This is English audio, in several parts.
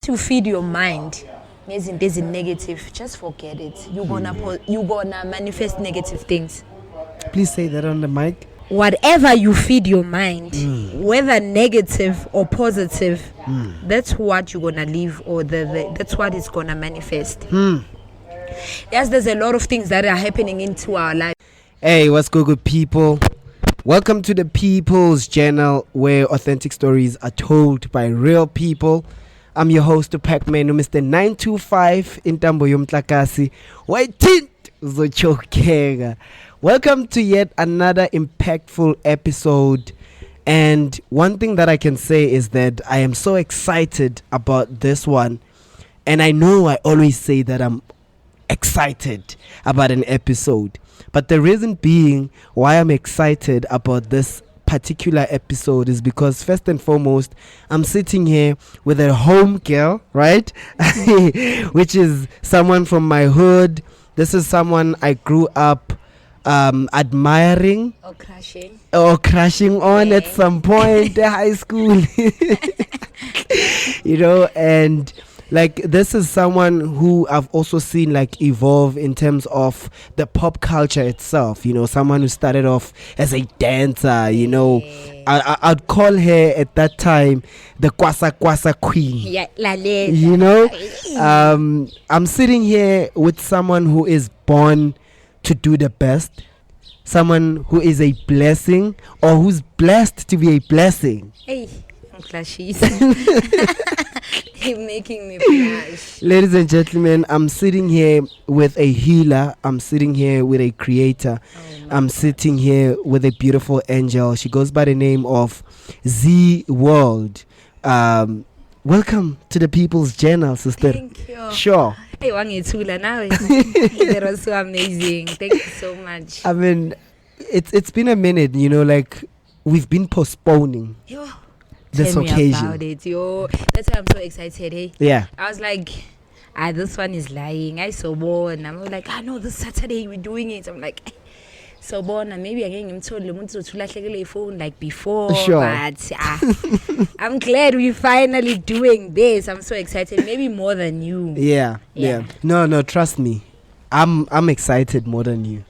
you feed your mind is negative, just forget it. You're gonna manifest negative things. Please say that on the mic. Whatever you feed your mind, whether negative or positive, that's what you're gonna live, or that's what is gonna manifest. Yes, there's a lot of things that are happening into our life. Hey, what's good people? Welcome to the People's Channel, where authentic stories are told by real people. I'm your host, Pac-Man, Mr. 925 Intambo Yomtlakasi. Waiting Zochokega. Welcome to yet another impactful episode. And one thing that I can say is that I am so excited about this one. And I know I always say that I'm excited about an episode. But the reason being why I'm excited about this particular episode is because first and foremost, I'm sitting here with a home girl, right? Which is someone from my hood. This is someone I grew up admiring or crushing on at some point in high school. You know, and like this is someone who I've also seen like evolve in terms of the pop culture itself. You know, someone who started off as a dancer. You know, I'd call her at that time the Kwasa Kwasa Queen. You know, I'm sitting here with someone who is born to do the best, someone who is a blessing or who's blessed to be a blessing. Hey, you're making me blush. Ladies and gentlemen, I'm sitting here with a healer. I'm sitting here with a creator. I'm sitting here with a beautiful angel. She goes by the name of ZEEWORLD. Welcome to the People's Channel, sister. Thank you. Sure. Hey, that was so amazing. Thank you so much. I mean, it's been a minute, you know, like we've been postponing this Tell me occasion. about it, yo. That's why I'm so excited, hey? Yeah. I was like, this one is lying. I so born. I'm like, no, this Saturday we're doing it. I'm like, so born, and maybe again told to phone like before. Sure. But I'm glad we're finally doing this. I'm so excited. Maybe more than you. Yeah. No, trust me. I'm excited more than you.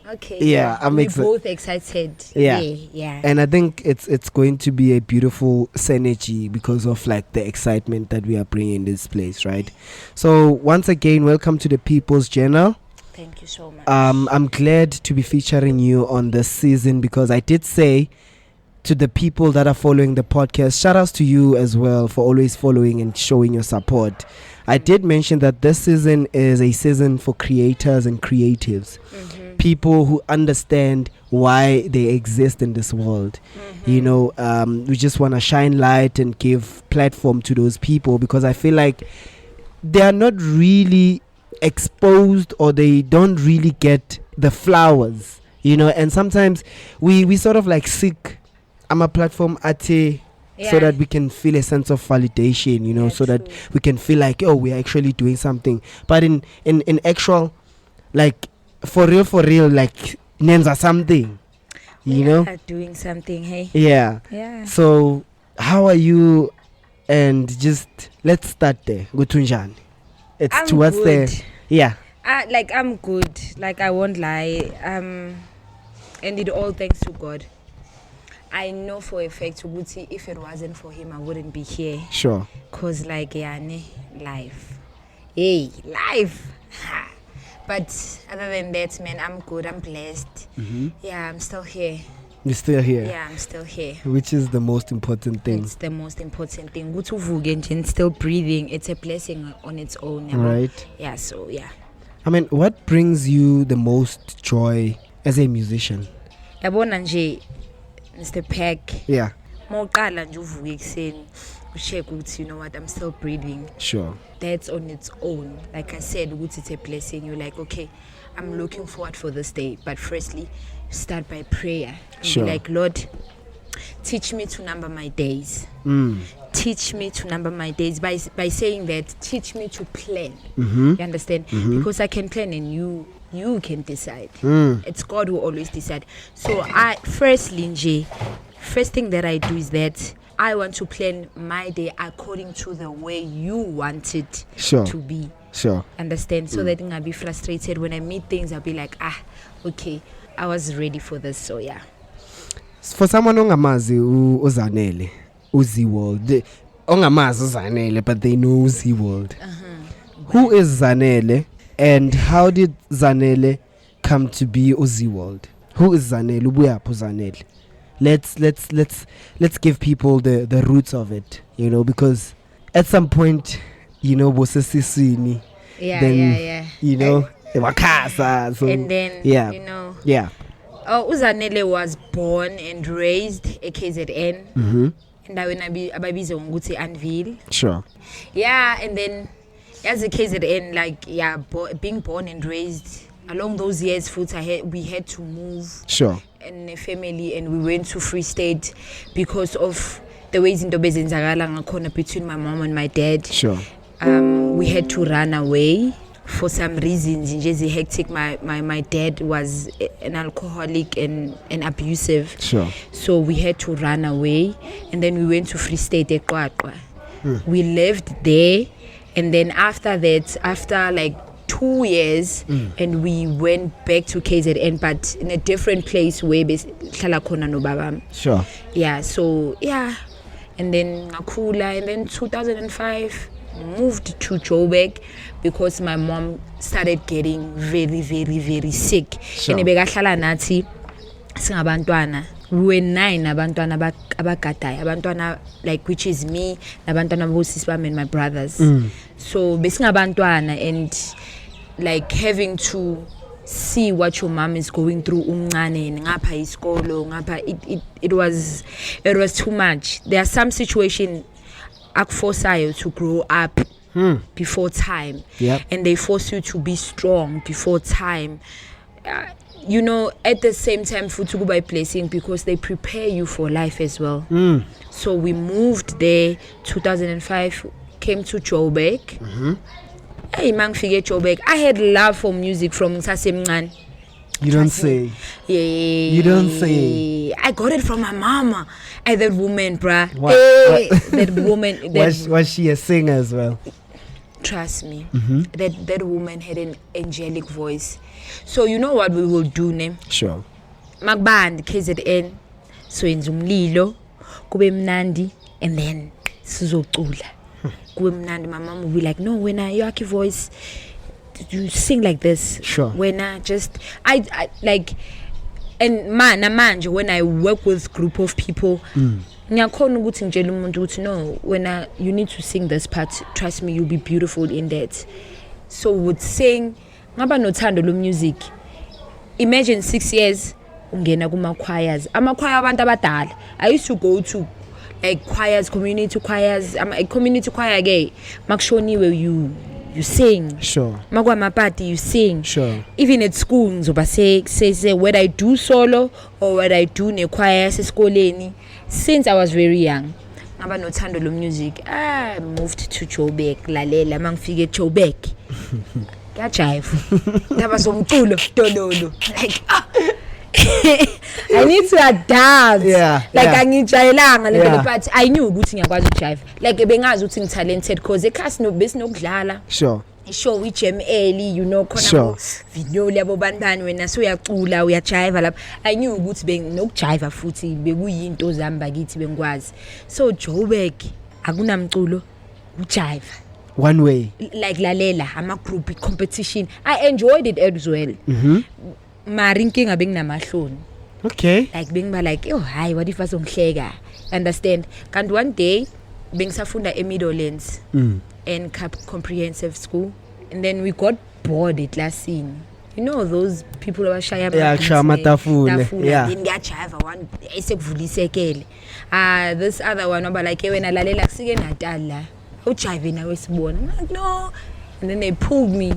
Okay. Yeah, I'm both excited. Yeah. And I think it's going to be a beautiful synergy because of like the excitement that we are bringing in this place, right? So once again, welcome to the People's Channel. Thank you so much. I'm glad to be featuring you on this season because I did say to the people that are following the podcast, shout outs to you as well for always following and showing your support. I did mention that this season is a season for creators and creatives. People who understand why they exist in this world. You know, we just want to shine light and give platform to those people because I feel like they are not really exposed or they don't really get the flowers, you know, and sometimes we sort of like seek a platform so that we can feel a sense of validation, you know, so true. that we can feel like, oh, we're actually doing something. But in actual, like, for real, like, names are something, you know? Doing something, hey? Yeah. So, how are you? And just, let's start there. Gutunjani. It's I'm towards good. Yeah. Like, I'm good. Like, I won't lie. And it all thanks to God. I know for a fact, Uguti, if it wasn't for him, I wouldn't be here. Sure. Because, like, life. Hey, life. Ha. But other than that, man, I'm good. I'm blessed. Yeah, I'm still here. You're still here? Yeah, I'm still here. Which is the most important thing. It's the most important thing. Gutu still breathing. It's a blessing on its own. Right. Yeah, so, yeah. I mean, what brings you the most joy as a musician? Yabona nje Mr. Pack. Yeah. Mawuqala nje uvuke ekuseni ucheck ukuthi you know what, I'm still breathing. Sure. That's on its own. Like I said, it's a blessing. You're like, okay, I'm looking forward for this day. But firstly, start by prayer. And sure. Be like, Lord, teach me to number my days. Teach me to number my days. By saying that, teach me to plan. You understand? Because I can plan and you can decide. It's God who always decide. So first thing that I do is that I want to plan my day according to the way you want it Sure. to be. Sure. Understand? So that I'll be frustrated when I meet things. I'll be like, okay, I was ready for this. So yeah. For someone ongamazi uZanele, ZEEWORLD, ongamazi uZanele, but they know ZEEWORLD. Who is Zanele, and how did Zanele come to be ZEEWORLD? Who is Zanele? Ubuyaphi Zanele? Let's give people the roots of it, you know, because at some point, you know, bosesiswini, Yeah. you know, wakasa, so And then, yeah, you know. Yeah. uZanele was born and raised at KZN. Mm-hmm. And when ababize ngokuthi Anvil. Sure. Yeah, and then as a KZN, like, yeah, being born and raised along those years, we had to move. Sure. And a family, and we went to Free State because of the ways into bezenzakala between my mom and my dad. Sure. We had to run away for some reasons. In just hectic, my dad was an alcoholic and abusive. Sure. So we had to run away, and then we went to Free State. We lived there, and then after that, after like 2 years, and we went back to KZN, but in a different place where hlala khona no babam. Sure. Yeah, so yeah, and then ngakula, and then 2005 moved to Joburg because my mom started getting very, very, very sick. Sure. And bekahlala nathi singabantwana. We were 9 abantwana abagadayo, abantwana, like, which is me, nabantwana bosisi bami and my brothers. So besingabantwana, and like having to see what your mom is going through, ngapha iskolo, ngapha, it was too much. There are some situations akuforsayo to grow up before time. Yep. And they force you to be strong before time. You know, at the same time, futhi kuba blessing because they prepare you for life as well. So we moved there 2005, came to Joburg. Hey, mangifike Joburg, I had love for music from ngisasemncane. You don't say. Yeah. You don't say. I got it from my mama. That woman, bruh. What? Hey, that woman. Was she a singer as well? Trust me, that woman had an angelic voice. So you know what we will do, ne? Sure. Magband KZN, so yenza umlilo, kube mnandi, and then sizocula. Kube mnandi. My mom will be like, no, when your voice, you sing like this. Sure. When I like, and manje when I work with group of people, ngiyakhona ukuthi ngitshela umuntu ukuthi no, when you need to sing this part, trust me, you'll be beautiful in that. So would sing ngaba nothando lo music. Imagine 6 years ungena kuma choirs. Choir abantu abadala. I used to go to like choirs, community choirs. A community choir ke makushoniwe you sing. Sure. Magwa mapati you sing. Sure. Even at school ngizoba say whether I do solo or whether I do ne choir esikoleni. Since I was very young, ngaba nothando lo music. I moved to Joburg, lalela mangifike Joburg. Kajive. That was umculo dololo. Like I need to adapt. Yeah. Like angijayelanga le but I knew ukuthi ngiyakwazi ukujive. Like bengazi ukuthi ngitalented cause ekhasi no besinokudlala. Sure. Show which early, you know, sure. Video labo bantwana wena so uyacula uyajive lapha. I knew ukuthi benginokujive futhi bekuyinto zami bakithi bengikwazi. So Joburg akunamculo ujive. One way. Like lalela ama group competition. I enjoyed it as well. Mari inkinga benginamahloni. Okay. Like bengiba like, oh hi, what if azongihleka? Understand? Kanti one day bengisafunda eMidlands. And comprehensive school, and then we got bored at last scene. You know those people who are shy about matafule. Yeah. Then ngajive one esekuvulisekele. This other one about like when alalela kusike Natal la. Ujive nawe sibona. No. And then they pulled me.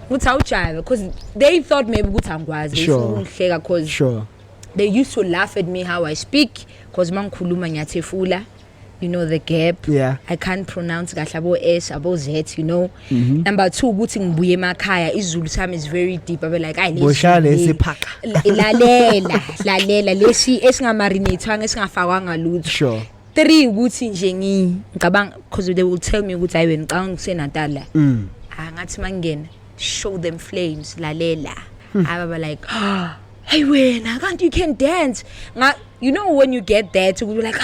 Uthi awujive because they thought maybe ukuthi angikwazi. Sure. Cause sure. They used to laugh at me how I speak because mangikhuluma ngiyathefula. You know the gap. Yeah. I can't pronounce kahle abo S abo Z, you know. Number 2 ukuthi ngibuye emakhaya isiZulu sami is very deep. I be like boshale siphaka. lalela lesi esingamarinate esingafakwanga lutho. Sure. 3 ukuthi nje ngicabanga because they will tell me ukuthi ayi wena ngicabanga kuseNatal la ngathi mangena show them flames lalela ababa like hey wena can't you can dance you know when you get there to be like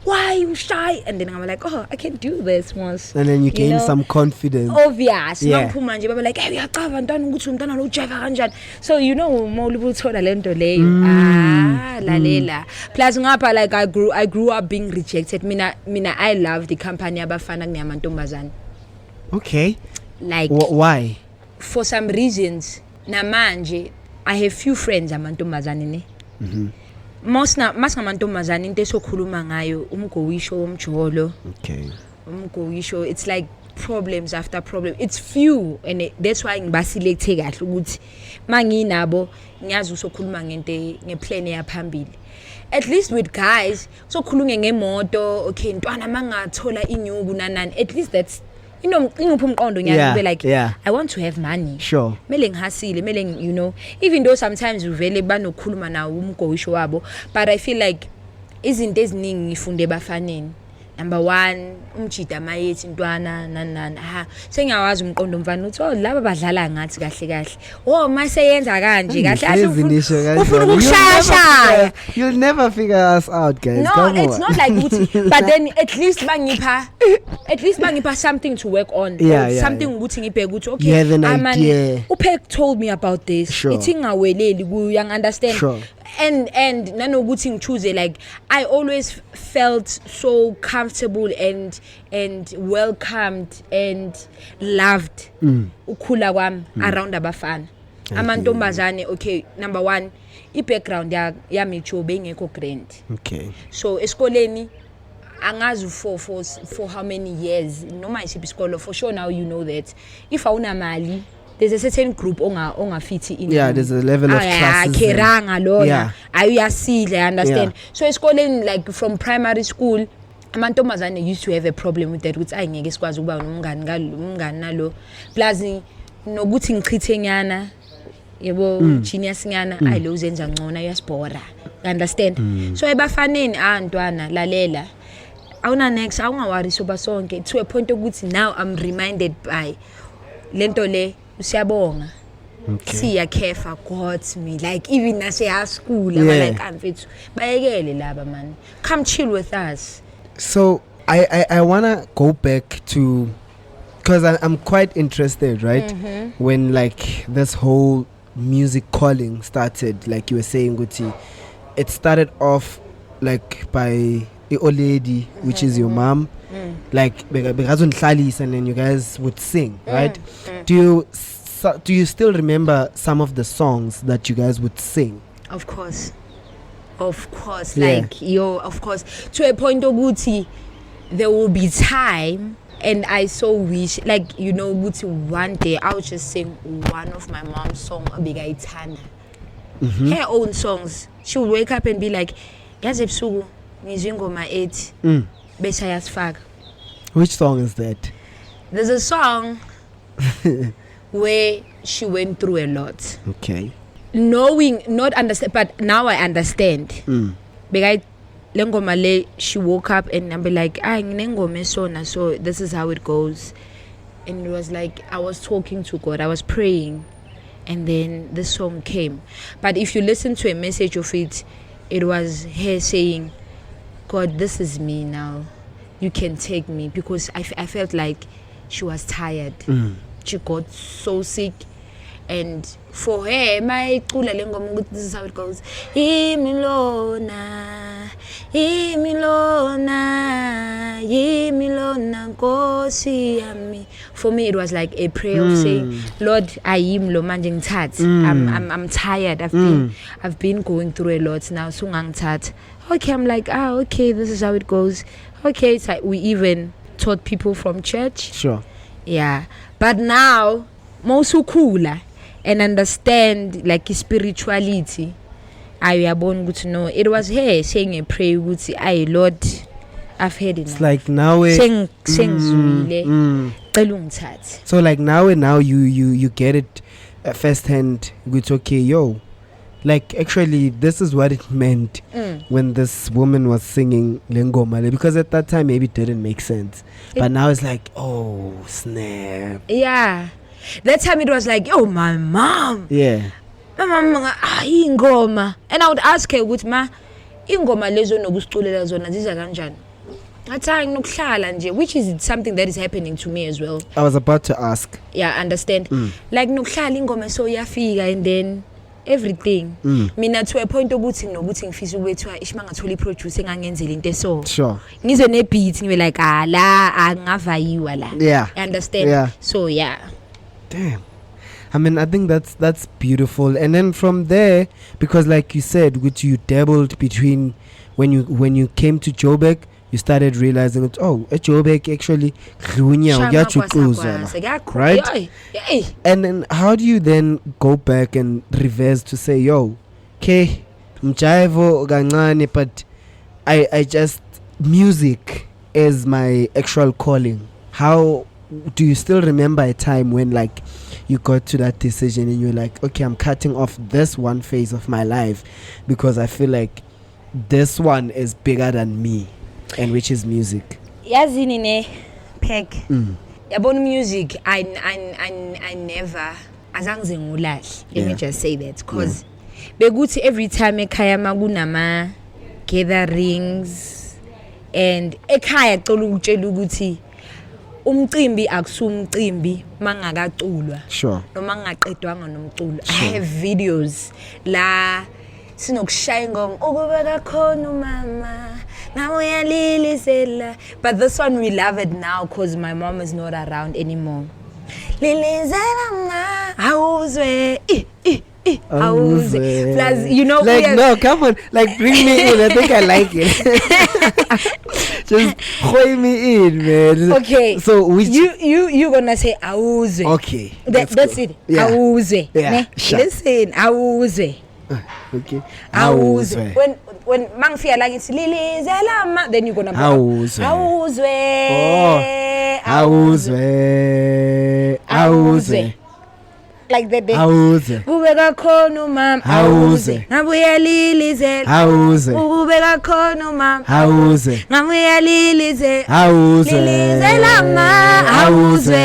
why you shy? And then I'm like, I can do this once. And then you gain some confidence. Obvious. Yeah. Like, hey, so you know, more people told lalela. Plus ngapha like I grew up being rejected. Mina I love the company abafana ngiyamantombazane. Okay. Like why? For some reasons. Namanje I have few friends amantombazane ne. Mas ngamantombazane into esokhuluma ngayo umgowisho womjolo. Okay. Umgowisho it's like problems after problem. It's few and that's why ngibaselecte kahle ukuthi manginabo ngiyazi usokhuluma ngente ngeplan yaphambili. At least with guys sokhulunge ngemoto okay ntwana mangathola inyuku nanani at least that's you know inguphi umqondo ngiyazi be like I want to have money. Sure. Mele ngihasile mele you know even though sometimes uvele banokhuluma nawo umgowisho wabo but I feel like izinto eziningi ngifunde bafaneni. Number 1 umjida mayethi ntwana nanani sengiyawazi umqondo mfana uthi laba badlala ngathi kahle maseyenza kanje kahle ufuna ukushaya. You'll never figure us out guys. No, come it's on. not like ukuthi but then at least bangipha something to work on. Something ukuthi ngibheke ukuthi okay you have an idea. Upek told me about this. Ithi ngaweleli kuyo understand. Sure. And nanokuthi ngichoose like I always felt so comfortable and welcomed and loved ukhula kwami around abafana amantombazane. Okay, number 1 i-background yami jobe ingekho grand. Okay, so esikoleni angazi for how many years noma isiphi isikolo for sure now you know that if awuna mali there's a certain group ongafiti in. There's a level of classes. Keranga lona ayuyasile understand. So esikoleni like from primary school amantombazane used to have a problem with that ukuthi ayingeke sikwazi ukuba nomngani nalo plus nokuthi ngichithe nyana yebo genius nyana ayilo uzenza ngcono uyasibhora understand. So ebafaneni ntwana lalela awuna next awungawari soba sonke to a point ukuthi now I'm reminded by lento le usiyabonga. See ya kefa got me like even nase high school like amfethu bayekele laba man come chill with us. So I wanna go back to because I'm quite interested right when like this whole music calling started like you were saying Guti it started off like by a old lady which is your mom like because and then you guys would sing right. Do you still remember some of the songs that you guys would sing? Of course like of course to a point of Guti there will be time and I so wish like you know Guti one day I would just sing one of my mom's song Abigaitana her own songs. She would wake up and be like yazi ebusuku ngizingoma 8 bese yasifaka. Which song is that? There's a song where she went through a lot. Okay. Knowing, not understand, but now I understand. Because lengoma le, she woke up and I'm like, nginengoma sona, so this is how it goes. And it was like I was talking to God, I was praying, and then the song came. But if you listen to a message of it, it was her saying, God, this is me now. You can take me, because I felt like she was tired. She got so sick, and for her, my this is how it goes. Imilona, Kosi yami. For me, it was like a prayer of saying, Lord, I'm tired. I've been going through a lot now. Okay, I'm like, okay, this is how it goes. Okay, it's like we even taught people from church. Sure. Yeah, but now most cooler and understand like spirituality. I born good to know. It was her saying a prayer. Would say, "Ay Lord, I've heard it." It's like now sing so like now you get it firsthand. It's okay, yo. like actually this is what it meant when this woman was singing Lengoma, because at that time maybe it didn't make sense, but now it's like, oh snap. Yeah, that time it was like, yo, my mom. Yeah. My mom ingoma, and I would ask her ukuthi ma ingoma lezo nokusiculela zona ziza kanjani. Ngathi nginokuhlala nje, which is something that is happening to me as well. I was about to ask. Yeah, understand. Like nokuhlala ingoma so yafika and then everything. Mina to a point ukuthi nginokuthi ngifisa ukwethiwa ishimangathola iproducer engangenzela into eso. Sure. Ngizwe ne beat ngibe like la angavayiwa la. Yeah. You understand? Yeah. So yeah. Damn. I mean, I think that's beautiful. And then from there, because like you said, which you dabbled between when you came to Joburg, you started realizing that, oh, at Joburg actually right? And then how do you then go back and reverse to say, yo, okay, mjaivo gancane, but I just, music is my actual calling. How do you still remember a time when like you got to that decision and you're like, okay, I'm cutting off this one phase of my life because I feel like this one is bigger than me, and which is music? Yazini ne Peg. About music, I never azange ngulahle. Let me just say that, because bekuthi every time ekhaya makunama gatherings and ekhaya cela ukutshela ukuthi umcimbi akusumcimbi mangakaculwa. Sure. Noma ngaqedwanga nomculo. I have videos la sinokushaya ingoma ukubeka khona mama nawe yalilisela, but this one we love it now because my mom is not around anymore. Lilizela ma awuzwe awuzwe. Plus, you know, like no, come on, like bring me in. I think I like it. Just throw me in, man. Okay. So which you gonna say awuzwe. Okay. That's it. Yeah. Awuzwe. Yeah. Sure. Listen, awuzwe. Okay. Awuzwe. When mangifika la ngithi lilizela ma, then you gonna awuzwe. Awuzwe. Oh. Awuzwe. Awuzwe. Like that day. Awuzwe. Ubeka khona mama. Awuzwe. Ngabuya lilizela. Awuzwe. Ubeka khona mama. Awuzwe. Ngabuya lilizela. Awuzwe. Lilizela ma. Awuzwe.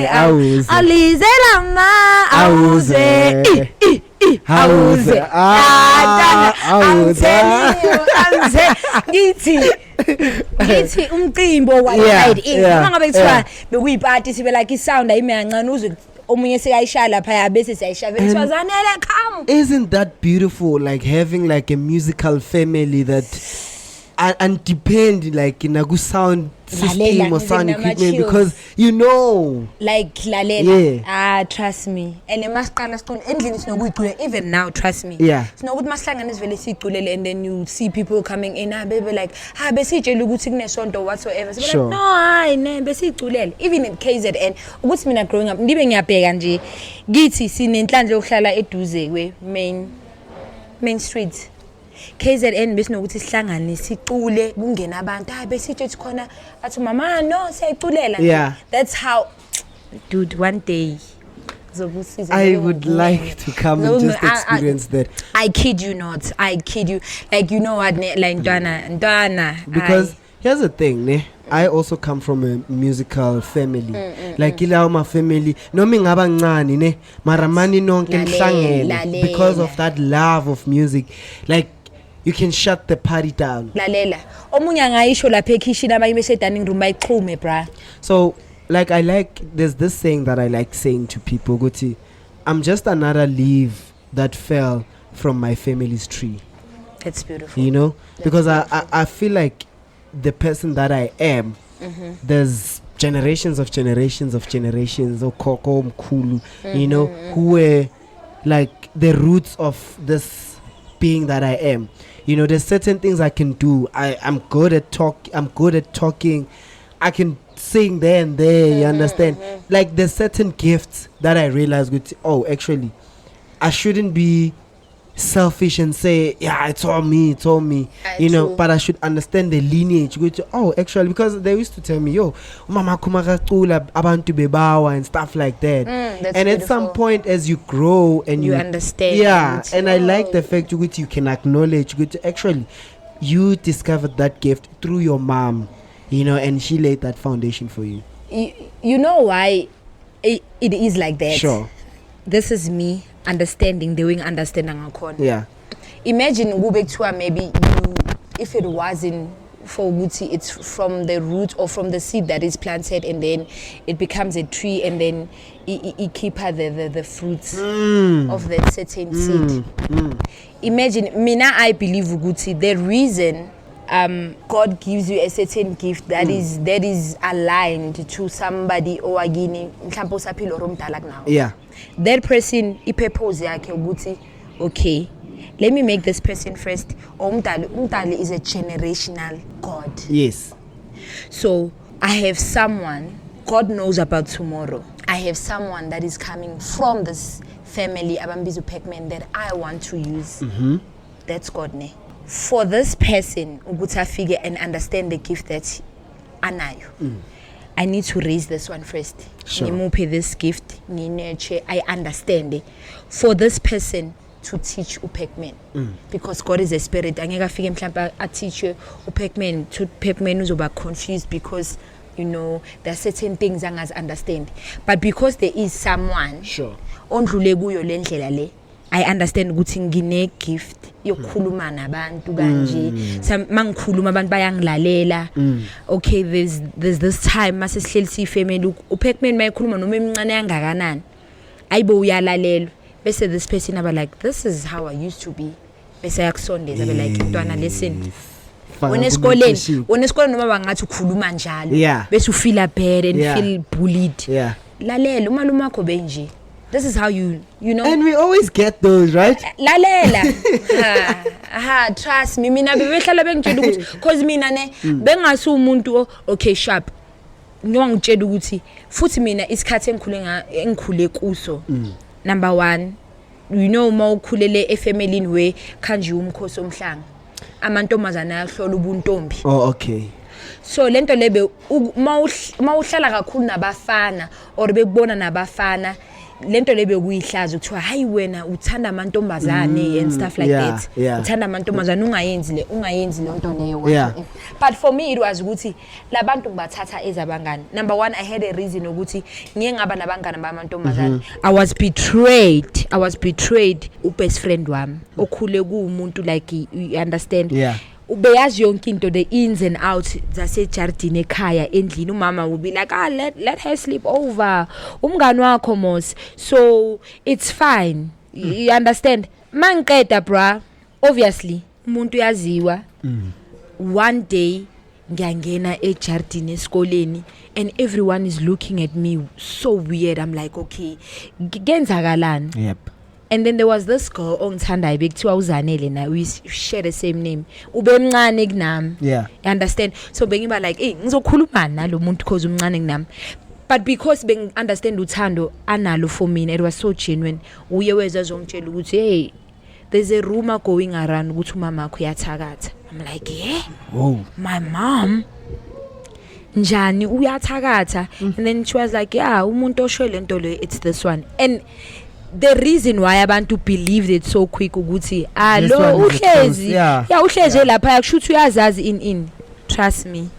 Awuzwe. Alizela ma. Awuzwe. Awuzwe. I'm telling you, ngithi umcimbi owayide mangabe kuthiwa bekuyipati sibe like isound ayimancane uzwe omunye sekayishala phaya bese siyayishava sibazanele come. Isn't that beautiful, like having like a musical family that and depend like in a sound system or sound equipment, because you know like lalela trust me, and masiqala siqona endlini sinokuyicula even now, trust me. Sinokuthi masihlangana sivele siyiculele and then you see people coming in baby like besitshela ukuthi kunesonto whatsoever so like no hayi ne besiyiculele even in KZN. Ukuthi mina growing up ngibe ngiyabheka nje ngithi sinenhlanhla yokuhlala eduze kwe main street KZN besinokuthi sihlangane sicule kungena abantu besitshe khona athi mama no siyayiculela. That's how, dude, one day I would like to come and just experience that. I kid you not, I kid you, like, you know what, like Ndana, because here's the thing, ne? I also come from a musical family. Like my family, no ngaba ncane ne, maramani nonke nihlangene because of that love of music. Like you can shut the party down. Lalela. Omunye angayisho lapha ekhishini abanye bese dining room bayixhume bra. So like there's this saying that I like saying to people, Guti, I'm just another leaf that fell from my family's tree. That's beautiful. You know? Because I feel like the person that I am, there's generations of Koko Mkulu, you know, who were like the roots of this being that I am. You know, there's certain things I can do. I'm good at talking. I can sing there and there, you understand? Like there's certain gifts that I realized with, oh, actually, I shouldn't be selfish and say, yeah, it's all me, you know, but I should understand the lineage. Oh, actually, because they used to tell me, yo, mama kumakacula abantu bebawa and stuff like that. And beautiful. At some point, as you grow and you understand, yeah, and I like the fact you can acknowledge, actually, you discovered that gift through your mom, you know, and she laid that foundation for you. You know why it is like that? Sure. This is me understanding, doing understanding. Yeah. Imagine go back to maybe you, if it wasn't for Gucci, it's from the root or from the seed that is planted, and then it becomes a tree, and then it keep her the fruits of that certain seed. Imagine, Mina, I believe Gucci, the reason God gives you a certain gift that is aligned to somebody or agini now. Yeah. That person purpose yakhe ukuthi okay, let me make this person first. Umdali is a generational God. Yes. So I have someone, God knows about tomorrow. I have someone that is coming from this family abambizo Pac-Man that I want to use. That's God ne. For this person ukuthi afike and understand the gift that anayo. I need to raise this one first. Sure. Ngimupe this gift, nginurture, I understand it. For this person to teach uPac-Man. Because God is a spirit. Angeke afike mhlawumbe a teach you uPac-Man, to Pac-Man uzoba confused because you know there are certain things angazi understand. But because there is someone ondlule kuyo le ndlela le, I understand ukuthi ngine gift yokukhuluma nabantu kanje. Mangikhuluma abantu bayangilalela. Okay, there's this time mase sihleli si family uPac-Man mayikhuluma noma emncane yangakanani, ayibo uyalalelwa bese this person aba like, this is how I used to be, bese yakusondeza abe like, mntwana listen, wena esikoleni noma bangathi ukhuluma njalo bese ufeel bad and feel bullied, lalela umalume wakho benje. This is how you know. And we always get those, right? Lalela. Trust me. Mina bebehlala bengitshela ukuthi cause mina ne bengasi umuntu okay sharp. Ngiyangitshela ukuthi futhi mina isikhathi engikhule kuso. Number 1, you know mawukhulele efamilini we kanje umkhosi omhlanga. Amantombazana ayahlola ubuntombi. Oh, okay. So lento lebe mawuhlala kakhulu nabafana or bekubona nabafana, lento lebe kuyihlaza ukuthiwa hayi wena uthanda amantombazane and stuff like that. Uthanda amantombazane ungayenzi lento leyo. But for me it was ukuthi labantu ngibathatha ezabangani. Number 1, I had a reason ukuthi ngiye ngaba nabangani bamantombazane. I was betrayed best friend wami okhule kuumuntu like you understand. Ubeyazi yonke into, the ins and outs zasejardini ekhaya endlini. Umama will be like, let her sleep over, umngani wakho mos, so it's fine. You understand? Mangiqeda bra, obviously umuntu yaziwa. One day ngiyangena ejardini esikoleni and everyone is looking at me so weird. I'm like, okay, genzakalani? And then there was this girl ongithandayo bekuthiwa uZanele na, we share the same name. Ube mncane kunami. You understand? So bengiba like, ngizokhuluma nalo muntu cause umncane kunami. But because beng understand uthando analo for me, it was so genuine. Uye weza zongitshela ukuthi hey, there's a rumor going around ukuthi umama wakho uyathakatha. I'm like, yeah? Whoa. My mom? Njani uyathakatha? And then she was like, yeah, umuntu osho lento le, it's this one. And the reason why abantu believed it so quick ukuthi lo uhlezi uhlezi lapha yakushuthi uyazazi in trust me.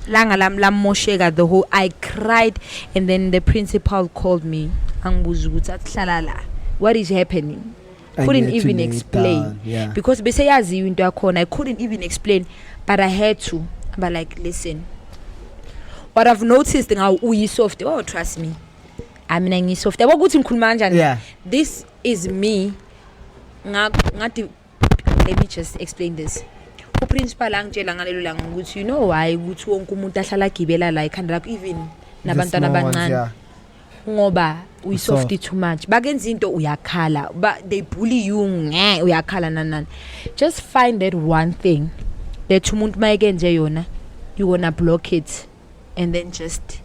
Langa lamosheka the whole, I cried, and then the principal called me angibuza ukuthi athlala la, what is happening? Couldn't even explain because bese yaziwe into yakhona. I couldn't even explain, but I had to. But like, listen, what I've noticed now uyisoft, oh trust me, I mean ngisoft yabo ukuthi ngikhuluma kanjani. This is me ngathi, let me just explain this. Uprincipal angitshela ngalelo langa ukuthi you know why ukuthi wonke umuntu ahlala gibela la ekhanda lakho even nabantwana abancane ngoba uyisoft too much. Bakenza into uyakhala, but they bully you uyakhala nanani. Just find that one thing that umuntu mayekenze yona, you wanna block it and then just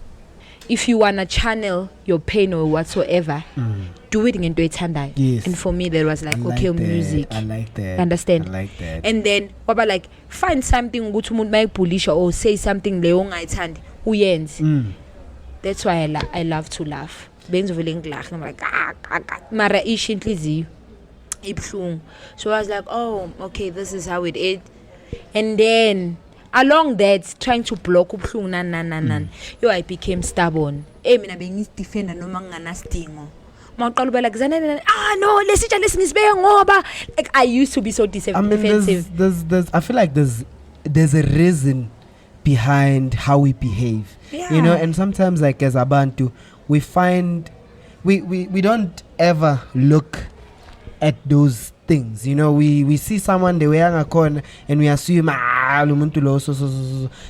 if you wanna channel your pain or whatsoever, do it ngento ethandayo. Yes. And for me, that was like, okay, music. I like that. Understand? I like that. And then waba like, find something ukuthi umuntu mayibhulisha or say something leyo ongayithandi uyenze. That's why I love to laugh. Benzo vele ngilakha, I'm like mara ishi inhliziyo ibhlungu. So I was like, oh, okay, this is how it is. And then along that, trying to block ubhlungu nan. Yo, I became stubborn. Mina bengisidefenda noma nganasidingo. Mawuqala ube like no, lesitsha lesingisibeke ngoba, like I used to be so defensive. There's I feel like there's a reason behind how we behave. Yeah. You know, and sometimes like as abantu, we find we don't ever look at those things. You know, we see someone they wearing a corner and we assume lumuntu lo so.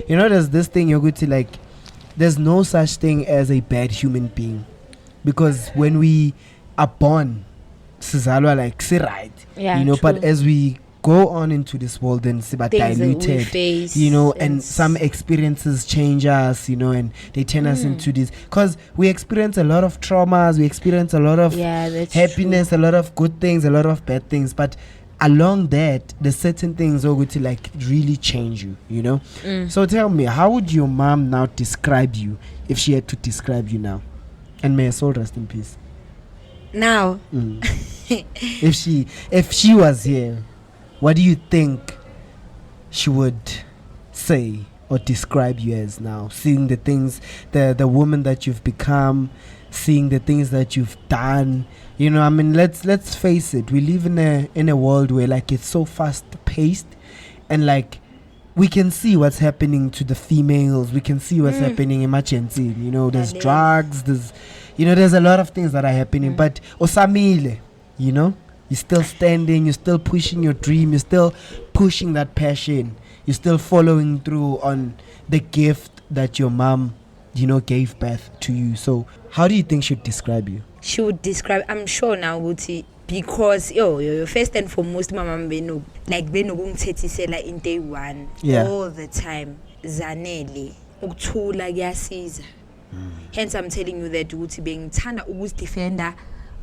You know, there's this thing you're going to like, there's no such thing as a bad human being, because when we are born sizalwa like right, yeah, you know, true. but as we go on into this world and siba diluted, you know, and some experiences change us, you know, and they turn us into this, because we experience a lot of traumas, we experience a lot of happiness, a lot of good things, a lot of bad things, but along that there's certain things are going to like really change you, you know. So tell me, how would your mom now describe you if she had to describe you now? And may her soul rest in peace. Now if she was here, what do you think she would say or describe you as now, seeing the things, the woman that you've become, seeing the things that you've done? You know, I mean, let's face it, we live in a world where like it's so fast paced, and like we can see what's happening to the females, we can see what's happening in emergency, you know, there's drugs, there's, you know, there's a lot of things that are happening, but osamile, you know, you're still standing, you're still pushing your dream, you're still pushing that passion, you're still following through on the gift that your mom, you know, gave birth to you. So how do you think she'd describe you? She would describe, I'm sure now, Guti, because yo first and foremost, mama beno like benokungithethisela in day one, all the time, zanele ukuthula kuyasiza. Hence I'm telling you that ukuthi bengithanda ukuzidefenda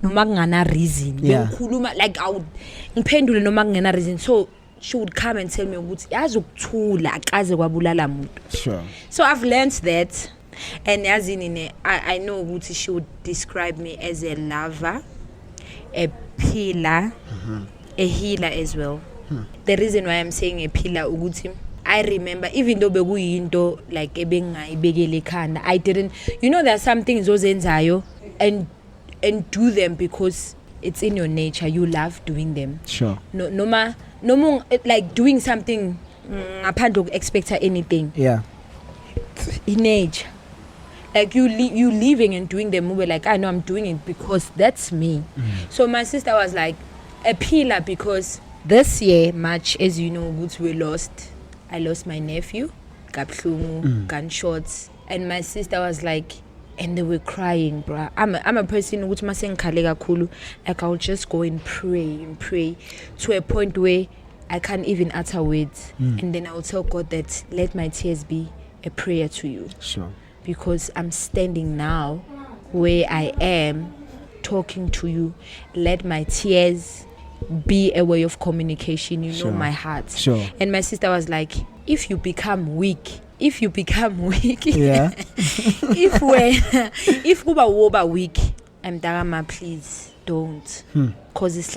noma kungana reason, bengikhuluma like I would ngiphendule noma kungena reason. So she would come and tell me ukuthi yazi ukuthula akaze kwabulala umuntu. Sure. So I've learned that. And yazini I know ukuthi she would describe me as a lover, a pillar, a healer as well. The reason why I'm saying a pillar ukuthi I remember, even though bekuyinto like ebengayibekele ekhanda, I didn't, you know, there are some things ozenzayo and do them because it's in your nature, you love doing them. Sure. No like doing something ngaphandle expect anything. Yeah. In nature. Like you living and doing the movie, like I know I'm doing it because that's me. So my sister was like a pillar, because this year, March, as you know, I lost my nephew, gunshots, and my sister was like, and they were crying, bruh. I'm a person which like I'll just go and pray to a point where I can't even utter words, and then I'll tell God that let my tears be a prayer to you. Sure. Because I'm standing now where I am talking to you. Let my tears be a way of communication. You know my heart. Sure. And my sister was like, if you become weak, yeah. if kuba woba weak, I'm Dagama, please don't. Cause it's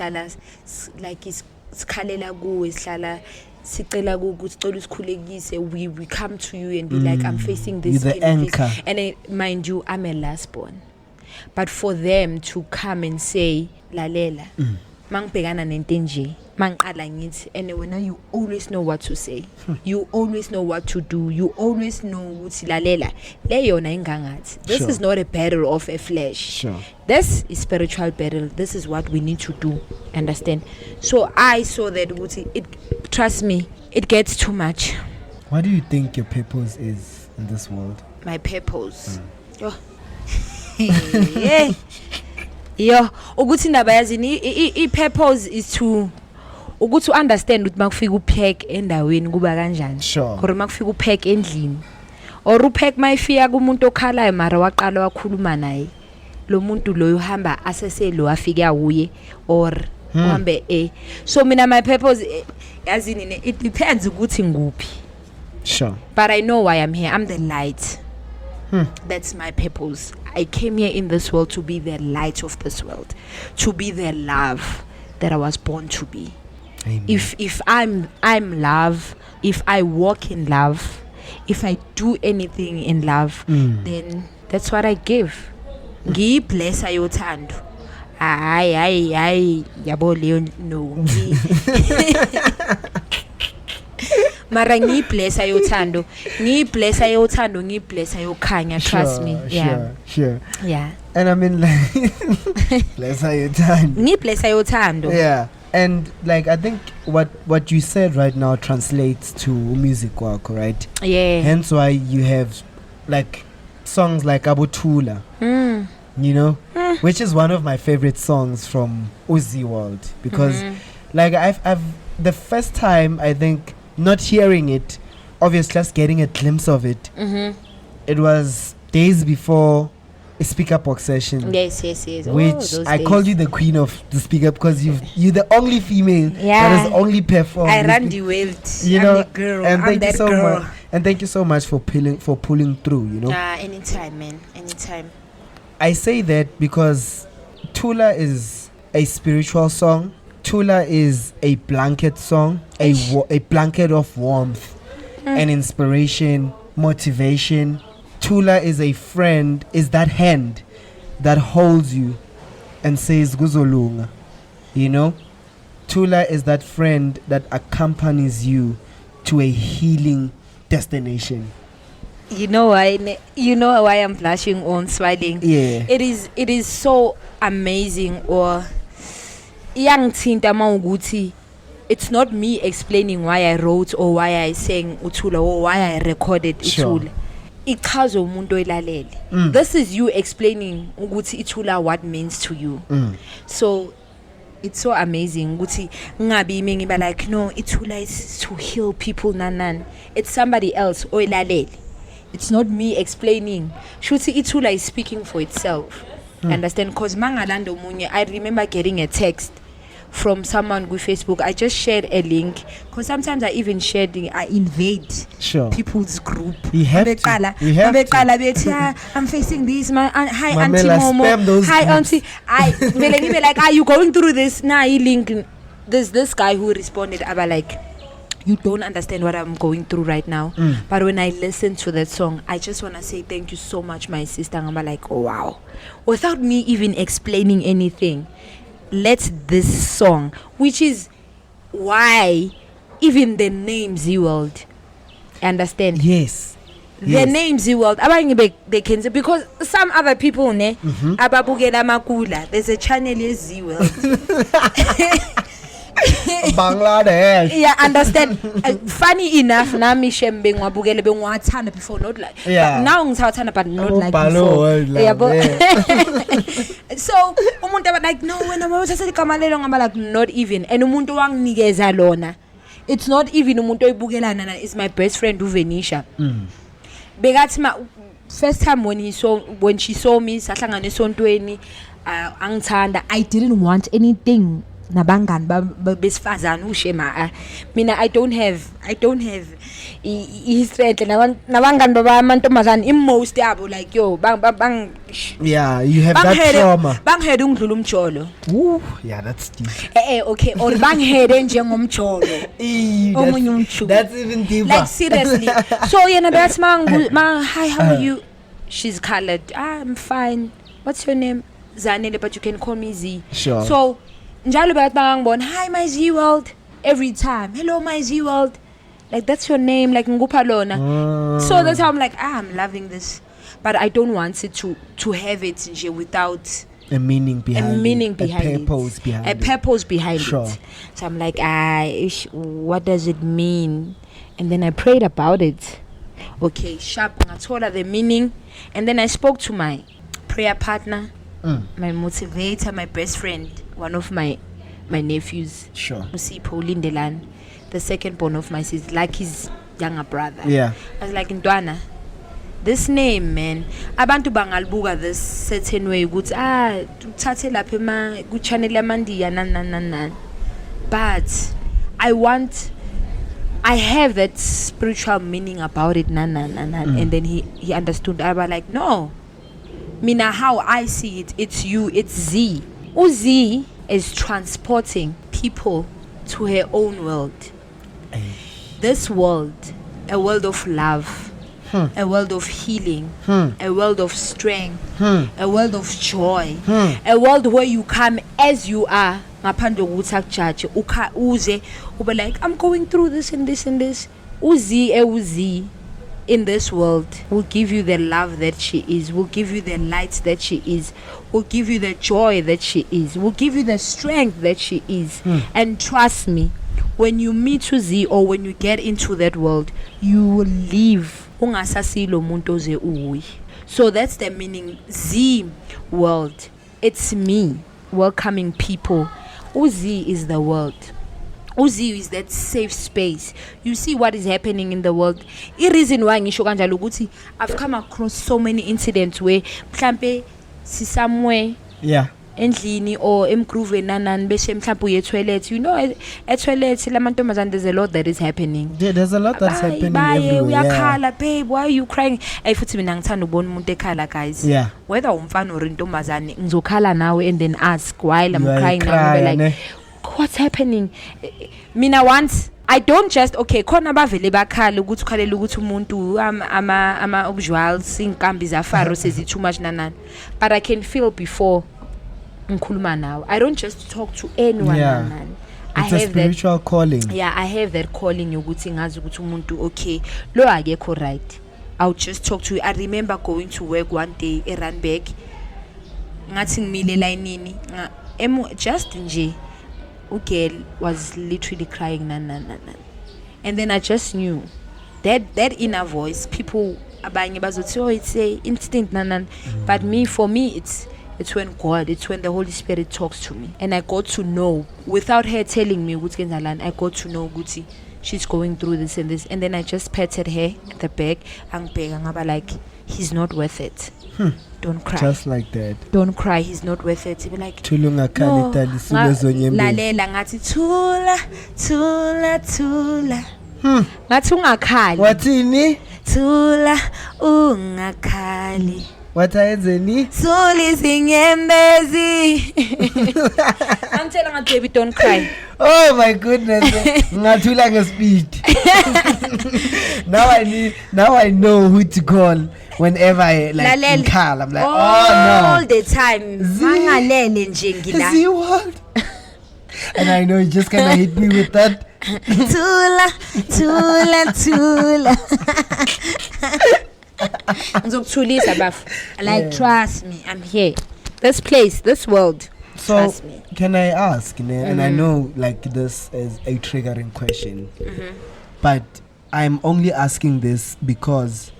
like it's skalela go, it's we come to you and be like, I'm facing this. You're the anchor. And mind you, I'm a last born. But for them to come and say, Lalela, mangpegana nentenje, mangqala ngithi, and when you always know what to say, you always know what to do, you always know ukuthi lalela, le yona ingangathi. This is not a battle of a flesh. Sure. This is spiritual battle. This is what we need to do. Understand? So I saw that trust me, it gets too much. What do you think your purpose is in this world? My purpose. Yo, ukuthi indaba yazini i-purpose is to ukuthi understand ukuthi makufika uphek endaweni kuba kanjani. Sure. Or makufika uphek endlini or uphek mayifika kumuntu okhalayo mara waqala wakhuluma naye lo muntu lo uhamba aseselo afike awuye or uhambe so mina my purpose yazini it depends ukuthi nguphi. Sure. But I know why I'm here. I'm the light. That's my purpose. I came here in this world to be the light of this world, to be the love that I was born to be. Amen. If I'm love, if I walk in love, if I do anything in love, then that's what I give. Ngi bless ayothando. Ay yabo Leon no. Mara ngi bless ayothando. Ngi bless ayothando, ngi bless ayokhanya, trust me. Yeah. Sure. Yeah. And I mean like bless ayothando. Ngi bless ayothando. Yeah. And like I think what you said right now translates to music work, right? Yeah. Hence why you have like songs like Abutula, you know, which is one of my favorite songs from ZEEWORLD because like I've the first time I think not hearing it, obviously just getting a glimpse of it. It was days before a speak up box session. Yes. Which I called you the queen of the speak up because you're the only female that has only performed. I run the world. You I'm know, the girl. and I'm that girl. And thank you so much for pulling through. You know. Anytime, man. Anytime. I say that because Tula is a spiritual song. Tula is a blanket song, a blanket of warmth and inspiration, motivation. Tula is a friend, is that hand that holds you and says Guzolunga. You know? Tula is that friend that accompanies you to a healing destination. You know why I'm blushing or smiling? Yeah. It is so amazing or young Tinta. It's not me explaining why I wrote or why I sang Utula or why I recorded Utula. Ichazo umuntu elalele. This is you explaining ukuthi Itula what means to you. So it's so amazing ukuthi ngabi ngiba like no, Itula is to heal people nanan. It's somebody else oyilalele. It's not me explaining. Shuthi Itula is speaking for itself. Understand? Cause mangalando munye, I remember getting a text from someone with Facebook. I just shared a link because sometimes I even shared I invade people's group. You have to. I'm facing this. Hi Mamela, Auntie Momo. Hi groups. Auntie. I like, are you going through this? Nah, link. There's this guy who responded about like, you don't understand what I'm going through right now. But when I listen to that song, I just want to say thank you so much, my sister. I'm like, oh wow. Without me even explaining anything, let this song, which is why even the name ZEEWORLD, understand? Yes. The name ZEEWORLD, they can say, because some other people, ababukela makula, there's a channel is ZEEWORLD. Bangladesh. Yeah, understand. Funny enough, nami shembe ngwabukele bengwathanda before, not like now ngithathanda but not like before. Yeah, but so umuntu aba like no, when I'm igama lelo ngaba like not even, and umuntu wanginikeza lona, it's not even umuntu oyibukelana na, is my best friend uVenisha. Bekathi first time when she saw me sahlangana esontweni angithanda, I didn't want anything nabangani besifazana ushema mina I don't have history nabangani bamantombazana most yabo like yo bang yeah, you have that trauma bangihede ungidlula umjolo. Ooh, yeah, that's deep. Okay, or bangihede njengomjolo omunye umjolo, that's even deeper, like seriously. So yena that's ma hi, how are you? She's colored. I'm fine. What's your name? Zanele, but you can call me Z. Sure. So njalo bayabangibona, hi my ZEEWORLD, every time, hello my ZEEWORLD, like that's your name, like ngupha lona. So that's how I'm like, I'm loving this, but I don't want it to have it without a meaning behind a purpose behind sure. it. So I'm like, what does it mean? And then I prayed about it. Okay, sharp, I told her the meaning, and then I spoke to my prayer partner, my motivator, my best friend, one of my nephews, Musipho Lindelan, the second born of my sister, like his younger brother. Yeah. I was like, Ndwana, this name, man, abantu bangalibuka this certain way ukuthi uthathe lapha ku channel yamandiya nan. But I have that spiritual meaning about it nan. And then he understood. I was like, no, mina, how I see it, it's you, it's Z. Uzi is transporting people to her own world. This world, a world of love, a world of healing, a world of strength, a world of joy, a world where you come as you are. Uze ube like, I'm going through this and this and this. Uzi in this world will give you the love that she is, will give you the light that she is, will give you the joy that she is, will give you the strength that she is. And trust me, when you meet Uzi or when you get into that world, you will leave. So that's the meaning. Z world, it's me welcoming people. Uzi is the world. Uzi is that safe space. You see what is happening in the world. The reason why I've come across so many incidents where mhlambe si somewhere endlini or emgroove nanan beshe mhlambe uye toilet. You know, at toilet lamantombazane, there's a lot that is happening. Yeah, there's a lot that's happening everywhere. Uyakhala, babe, why are you crying? Futhi mina ngithanda ukubona umuntu ekhala, guys. Yeah. Whether umfana or intombazane, ngizokhala nawe and then ask while I'm crying now, be like, what's happening? Mina once I don't just khona bavele bakhala ukuthi ukhalela ukuthi umuntu ama visuals inkambi zafaro sezi too much nanan, but I can feel before ngikhuluma nawe. I don't just talk to anyone nanan. It's a spiritual calling. Yeah, I have that calling yokuthi ngazi ukuthi umuntu lo akekho right. I'll just talk to you. I remember going to work one day eRandburg, ngathi ngimile layinini just nje girl was literally crying and then I just knew that inner voice. People abanye bazothi it's a instinct but for me it's when God, it's when the Holy Spirit talks to me, and I got to know without her telling me what's going on. I got to know Guti, she's going through this and this, and then I just patted her at the back and like, he's not worth it. Don't cry. Just like that. Don't cry. He's not worth it. Be like, no. Lalela ngati tula. Ngathi ungakhali. Wathini? Tula ungakhali. What ayenzeni? Suli sinyembezi. I'm telling her, baby, don't cry. Oh my goodness. Ngathula ngespeed. Now I know who to call whenever I call. I'm like, all the time. Mangalele nje ngila. ZEEWORLD. And I know you're just gonna hit me with that. Tula. Like, trust me, I'm here. This place, this world. So, trust me. Can I ask? And I know like this is a triggering question, but I'm only asking this because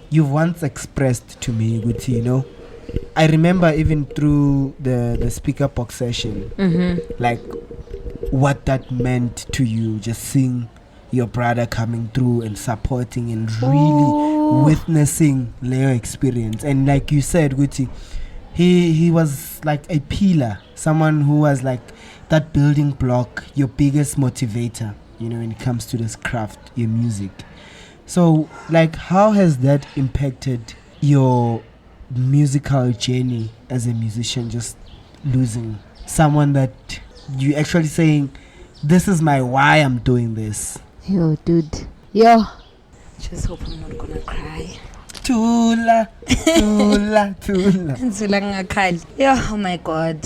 you've once expressed to me, Guti, I remember even through the speaker box session, like what that meant to you, just seeing your brother coming through and supporting and really witnessing Leo experience. And like you said, Guti, he was like a pillar, someone who was like that building block, your biggest motivator, when it comes to this craft, your music. So like, how has that impacted your musical journey as a musician, just losing someone that you actually saying, this is my why I'm doing this? Yo, dude. Yo. Just hope I'm not gonna cry. Tula. Yo, oh my God.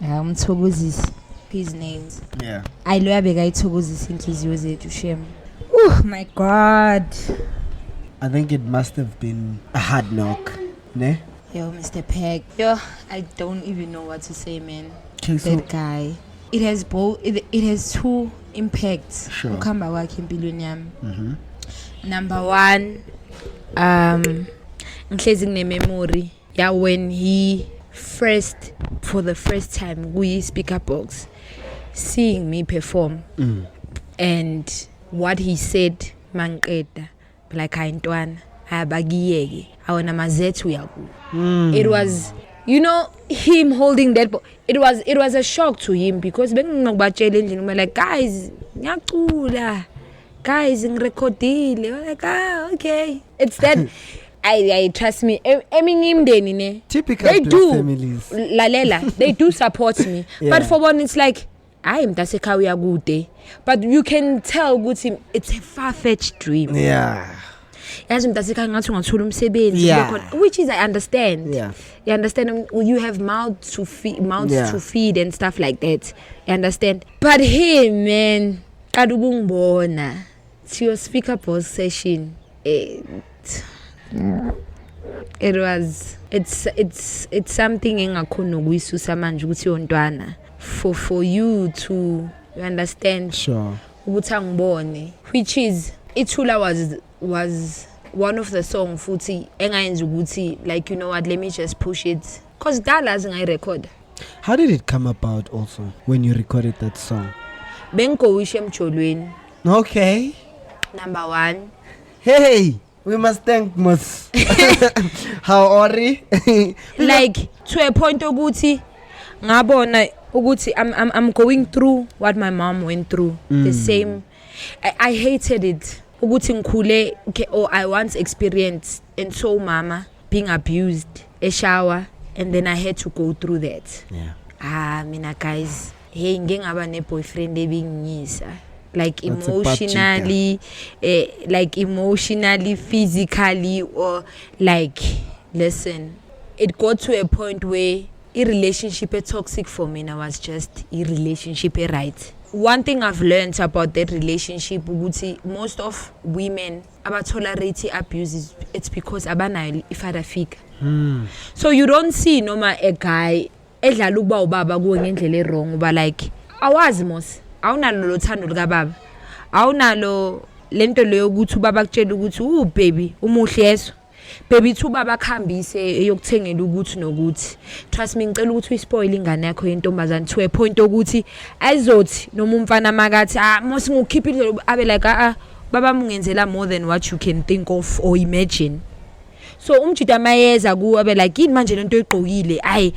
Umthokozisi. His names. Yeah. I love Ithokozisi inhliziyo zethu shem. Oh my God. I think it must have been a hard knock, ne? Yo, Mr. Peg. Yo, I don't even know what to say, man. That guy. It has both. It has two impacts. Sure. Number one, ngihlezi memory. Yeah, when he for the first time, we speaker box, seeing me perform, and what he said, Manketa, like I abagiyeke awona mazethu yaku. It was, you know, him holding that it was a shock to him because bengingokubatshela endlini uma like guys ngiyacula, guys ngirecordile, like okay, it's that. I trust me. Eminye imndeni ne. Typical they do families. Lalela, they do support me. Yeah. But for one, it's like I am tasekawia good. But you can tell ukuthi it's a far-fetched dream. Yeah. Which is I understand. Yeah. You understand? You have mouths to feed and stuff like that. You understand? But him, man, kadubungbona. To your speaker post session. It's something engakhona ukuyisusa manje ukuthi yontwana for you to, you understand, sure, ukuthi angibone, which is Ithula was one of the song futhi engayenza ukuthi like, you know what, let me just push it cause dala zingayirecord. How did it come about also when you recorded that song? Bengowishe emjolweni. Okay. Number 1. Hey, we must thank Mus. How Ori? Like to a point ukuthi ngabona ukuthi I'm going through what my mom went through. The same. I hated it. Ukuthi ngikhule, okay, or I once experienced and saw mama being abused, a shower, and then I had to go through that. Yeah. Mina guys, hey ngengaba ne boyfriend ebingisa. Like That's emotionally, physically, or like, listen, it got to a point where a relationship is toxic for me. Now was just a relationship right. One thing I've learned about that relationship, most of women about tolerate abuse, it's because abanayo ifada figure. So you don't see noma a guy edlala ukuba ubaba kuwe ngendlela wrong, but like awazi mos awunalo lothando lika baba, awunalo lento leyo ukuthi ubaba kutshela ukuthi baby umuhle yeso, baby thu baba khambise eyokuthengela ukuthi nokuthi. Trust me, ngicela ukuthi uyispoil ingane yakho yentombazane to a point ukuthi ayizothi noma umfana makathi mos ngukhiphile abe like baba mungenzela more than what you can think of or imagine. So umjida mayeza kuwe abe like yini manje lento oyigqokile.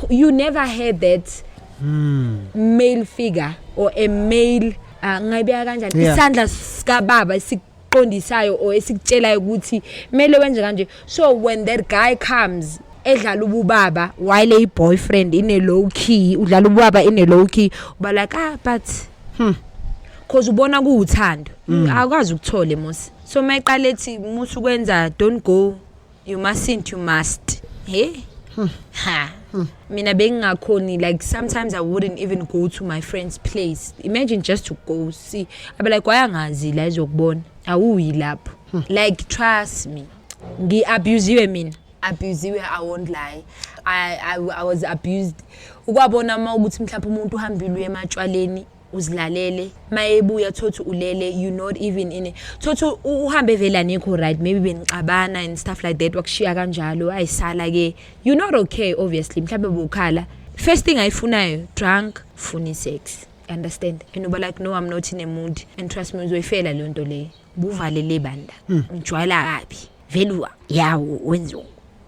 You never had that male figure or a male ngayibeka kanjani isandla sika baba esiqondisayo or esikutshelayo ukuthi mele wenze kanje. So when that guy comes edlala ubaba while a boyfriend in a low key, udlala ubaba in a low key, uba like but cause ubona kuuthando akwazi ukuthole mos. So mayiqala ethi musu kwenza don't go, you mustn't, you must. Hey mina bengakhoni, like sometimes I wouldn't even go to my friend's place. Imagine just to go see. I be like wayangazi la izokubona awuyi lapho. Like trust me, ngi-abusiwe mina. Abusiwe, I won't lie. I was abused. Ukwabona ma ukuthi mhlawumbe umuntu uhambile ematshwaleni uzilalele mayebuya thothi ulele, you not even in it thothi uhambe vela nekho right, maybe benixabana and stuff like that, wakushiya kanjalo ayisala ke, you not okay obviously. Mhlawumbe bukhala first thing ayifunayo drunk, funi sex, understand, and uba like no, I'm not in a mood, and trust me uzoyifela le nto le, buvale le banda ngijwayela kabi velwa yawo wenzo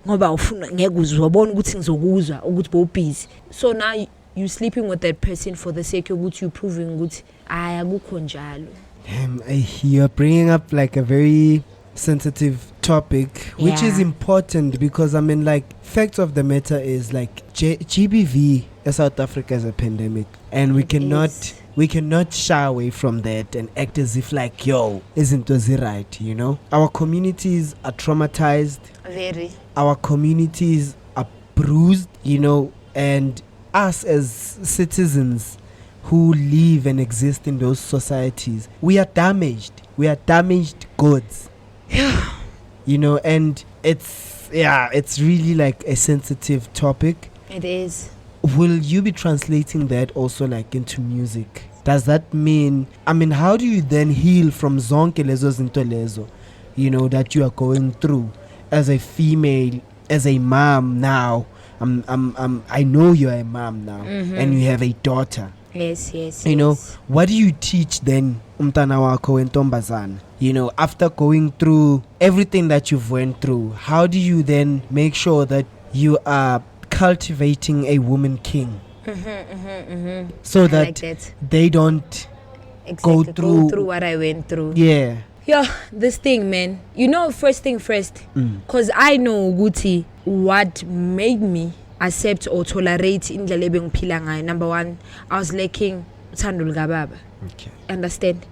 ngoba ufuna ngeke uzobona ukuthi ngizokuzwa ukuthi bo busy. So now you sleeping with that person for the sake of what you proving good. Akukho njalo. You're bringing up like a very sensitive topic, which is important because I mean, like, fact of the matter is like GBV in South Africa is a pandemic, and we cannot shy away from that and act as if like, yo, isn't it right? You know, our communities are traumatized. Very. Our communities are bruised. You know, and us as citizens who live and exist in those societies, we are damaged goods. You know, and it's really like a sensitive topic. It is. Will you be translating that also like into music? Does that mean, I mean, how do you then heal from zonke lezo zinto lezo, you know, that you are going through as a female, as a mom now? I know you're a mom now, and you have a daughter. Yes. You know, what do you teach then umntana wakho wentombazana? after going through everything that you've went through, how do you then make sure that you are cultivating a woman king? So that, they don't go through what I went through. Yeah. This thing, man. First thing first. Because I know Guti, what made me accept or tolerate indlela ebengiphila ngayo. Number one, I was lacking uthando lukababa. Okay. Understand?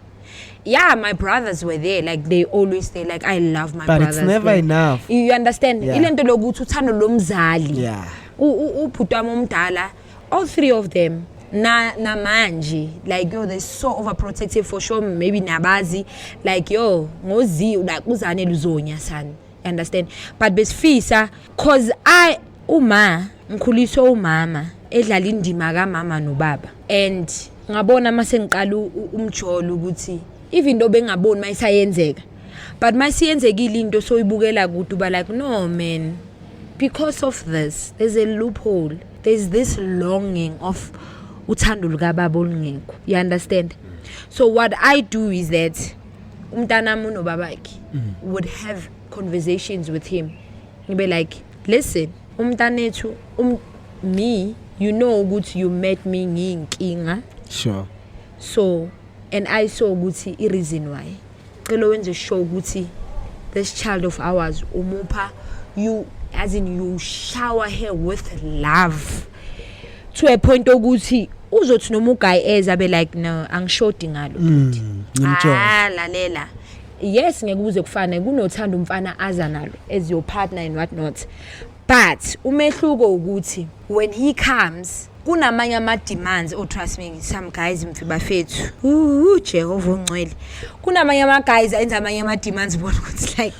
Yeah, my brothers were there. Like, they always stay. Like, I love my brothers. But it's never enough. You understand? Ilento lokuthi uthando lomzali. Yeah. Ubhuti wami omdala, all three of them, na manje, like, they're so overprotective for sure. Maybe nabazi, like, ngozi, like, uzane luzonya san. Understand? But besifisa, cause ngikhuliswe umama edlala indima kaMama noBaba, and ngabona mase ngiqala umjolo ukuthi even though bengaboni mayisayenzeka, but masiyenzekile into soyibukela kude uba like, no man, because of this there's a loophole, there's this longing of uthando lukababa olungekho. You understand? So what I do is that umntanami unobabakhe would have conversations with him. He'd be like, listen, umntanethu, me, ukuthi you met me ngiyinkinga. Sure. So, and I saw ukuthi I reason why. Celo wenze show ukuthi this child of ours umupha, you, as in you shower her with love to a point ukuthi uzothi noma uguy eza be like, no, angishoti ngalo. Lalela. Yes, ngekuze kufane kunothanda umfana aza nalo as your partner and what not. But umehluko ukuthi when he comes kunamanye ama demands, trust me, some guys mfibafethu Jehova ungcwele, kunamanye ama guys enza amanye ama demands bona ukuthi like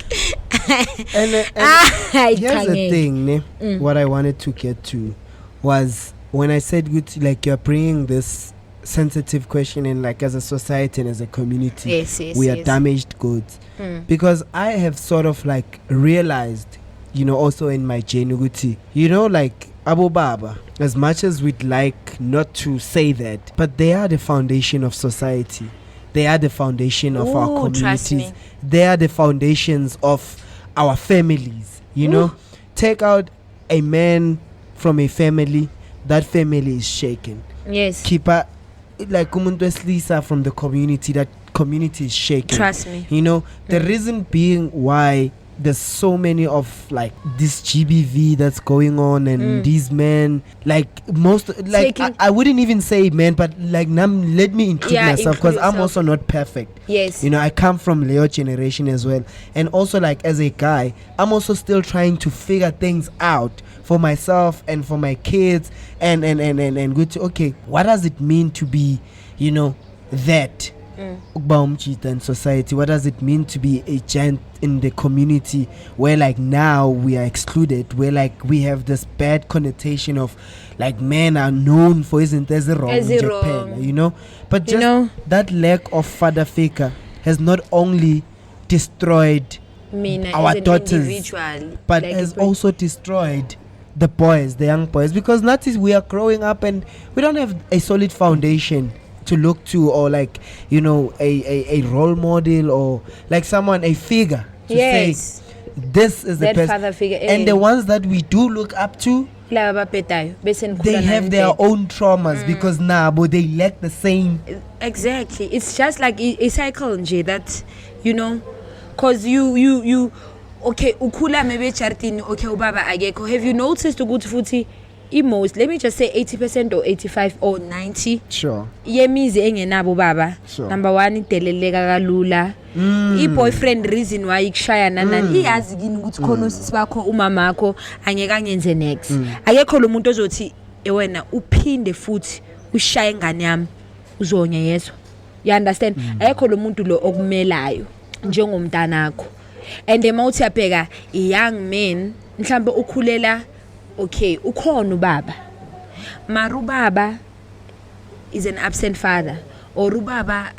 and here's the thing, what I wanted to get to was when I said good, like, you're bringing this sensitive question in, like, as a society and as a community, yes, we are damaged goods. Because I have sort of like realized, also in my journey, like Abu Baba, as much as we'd like not to say that, but they are the foundation of society. They are the foundation of our communities. They are the foundations of our families. Take out a man from a family, that family is shaken. Yes. Keep a, like, umuntu wesilisa from the community, that community is shaken. Trust me. The reason being why there's so many of, like, this GBV that's going on, and these men, like, most, like, I wouldn't even say men, but like, let me include myself, because I'm also not perfect. Yes. I come from Leo generation as well, and also, like, as a guy, I'm also still trying to figure things out for myself and for my kids, and good to, okay, what does it mean to be, that in society? What does it mean to be a giant in the community, where, like, now we are excluded, where, like, we have this bad connotation of, like, men are known for isn't there's a wrong in Japan, but just that lack of father figure has not only destroyed our daughters, but like, has also destroyed the boys, the young boys, because that is, we are growing up and we don't have a solid foundation to look to, or like, a role model, or like someone, a figure to say this is the father figure. And the ones that we do look up to, they have their own traumas because but they lack the same. Exactly. It's just like a cycle, that cause you okay, ukula maybe chartini, okay, ubaba ageko. Have you noticed the good futhi? Most, let me just say 80% or 85 or 90. Sure. Yemizi engenabo baba. Sure. Number one, iteleleka kalula. I-boyfriend reason why ikshaya nanani. Iyazi kini ukuthi khona usisi bakho umama akho angeke angenze next. Akekho lo muntu ozothi wena uphinde futhi ushaye ingane yami uzonya yeso. You understand? Akekho lo muntu lo okumelayo njengomntanakho. And emawuthi yabheka young men mhlambe ukhulela, okay, ukhona ubaba, maru baba is an absent father, or ubaba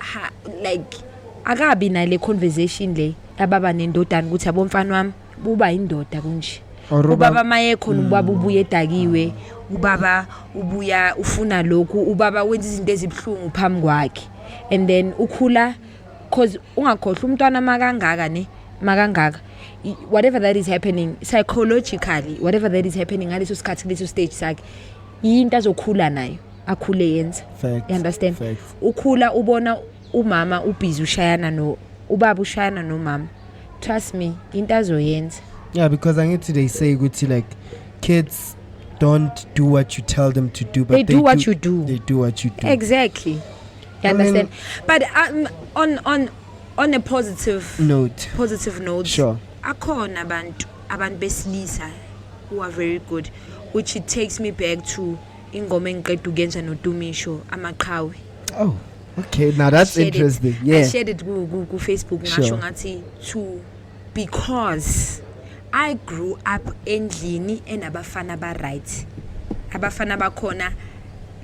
like akabi nale conversation le ababa nendodana ukuthi abomfana wami buba indoda kunje. Ubaba maye khona ubaba ubuye edakiwe, ubaba ubuya ufuna lokhu, ubaba wenza izinto ezibhlungu phambi kwakhe, and then ukhula Because ungakhohlwa umntwana makangaka ne makangaka whatever that is happening psychologically, whatever that is happening ngaleso sikhathi leso stage sakhe yinto azokhula nayo akhule yenza. You understand? Ukhula ubona umama ubhizi ushayana no ubaba ushayana no mama. Trust me, into azoyenza. Yeah, because I need to they say good like kids don't do what you tell them to do, but they do what you do. They do what you do. Exactly. You understand? But on a positive note, sure. Akhona abantu besilisa who are very good, which it takes me back to ingoma engiqeda ukuyenza noTumisho amaqhawe. Oh, okay. Now that's interesting. Yeah. I shared it ku Facebook ngasho ngathi to because I grew up endlini enabafana ba right. Abafana bakhona,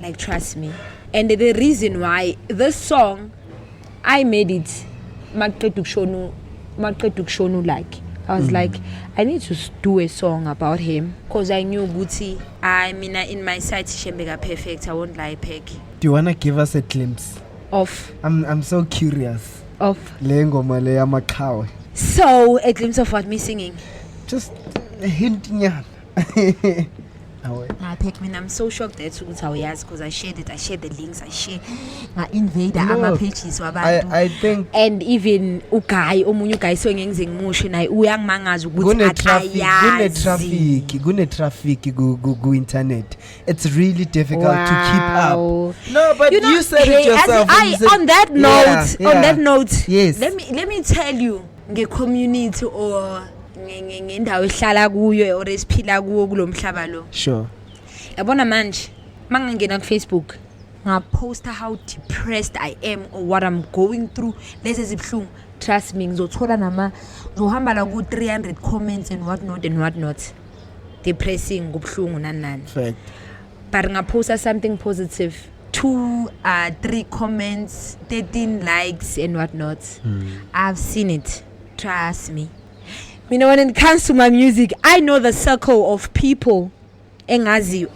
like, trust me. And the reason why this song I made it maqeda ukushonu like I was like, I need to do a song about him because I knew Guti. I mean, in my sight, Shembega perfect. I won't lie, Peg. Do you wanna give us a glimpse of? I'm so curious. Of Lengo Malaya Macau. So a glimpse of what me singing? Just a hint, yeah. Peg, man, I'm so shocked that because I shared it. I shared the links. I share my invader. I'm pages. I think, and even ukai omunyu so ngenzing motion I uyang mangazi ukuthi gune traffic go internet. It's really difficult to keep up. No, but you said it yourself. On that note, yes. Let me tell you, nge community or ngendawo ehlala kuyo or esiphila kuwo kulomhlaba lo. Sure. Yabona manje mangangena ku Facebook ngaposta how depressed I am or what I'm going through lezi zibhlungu. Trust me, ngizothola zohamba la ku 300 comments and what not. Depressing kubhlungu nanani. Fact. But ngaposta something positive. 2 3 comments, 13 likes and what not. I've seen it. Trust me. You know, when it comes to my music, I know the circle of people. Engazi.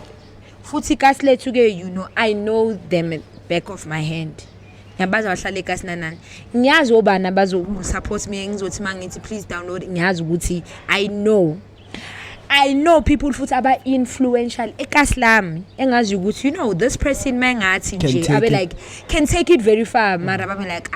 Futhi kasle tuge, you know, I know them at back of my hand. Nyabaza wahlale kasinanan. Ngiyazi obana bazo support me ngizothi mangithi please download. Ngiyazi ukuthi I know people futhi aba influential ekaslam. Engazi ukuthi, you know, this person mangathi nje abe like can take it very far. Mara babe like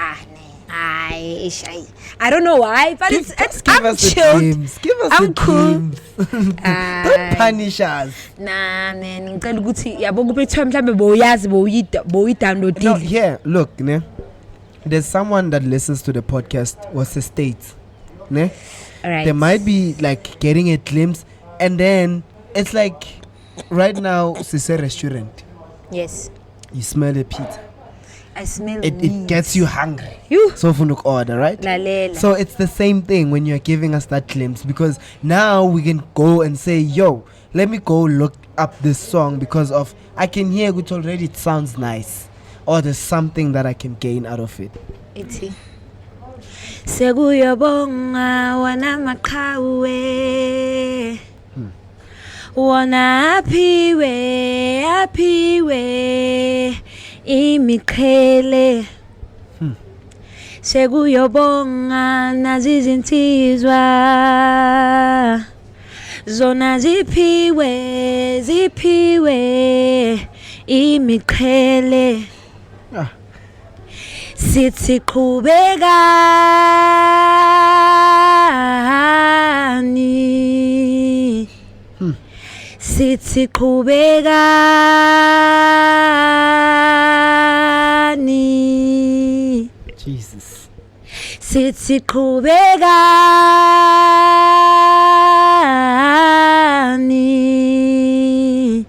I don't know why, but it's I'm chilled. I'm cool. Don't punish us. Nah, man. Ngicela ukuthi yabo kuphethe mhlambe boyazi boyidownload. No, yeah, look, ne. There's someone that listens to the podcast was a state. Ne? Right. They might be like getting a glimpse and then it's like right now it's a restaurant. Yes. You smell a pizza. I smell it gets you hungry. So funuk order, right? Lalela. So it's the same thing when you're giving us that glimpse because now we can go and say, yo, let me go look up this song because of I can hear it already, it sounds nice. Or there's something that I can gain out of it. Iti. Seguyabonga wana makawe. Wana apiwe. Imikhele sekuyobonga nazizinsizwa zona ziphiwe imikhele sithi qhubekani sithi qhubekani Jesus sithi qhubekani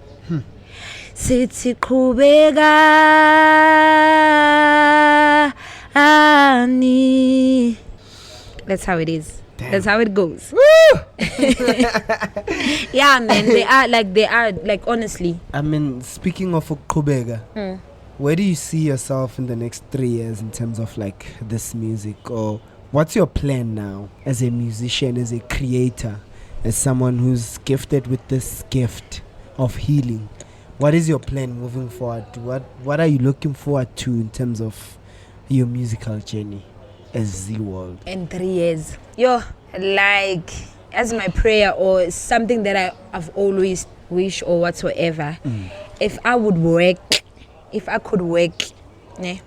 sithi qhubekani. That's how it is. Damn. That's how it goes. Yeah, man. They are like honestly. I mean, speaking of Kubega, where do you see yourself in the next 3 years in terms of like this music? Or what's your plan now as a musician, as a creator, as someone who's gifted with this gift of healing? What is your plan moving forward? What are you looking forward to in terms of your musical journey? as ZEEWORLD? In 3 years. Yo, like, as my prayer or something that I've always wished or whatsoever, if I could work, ne?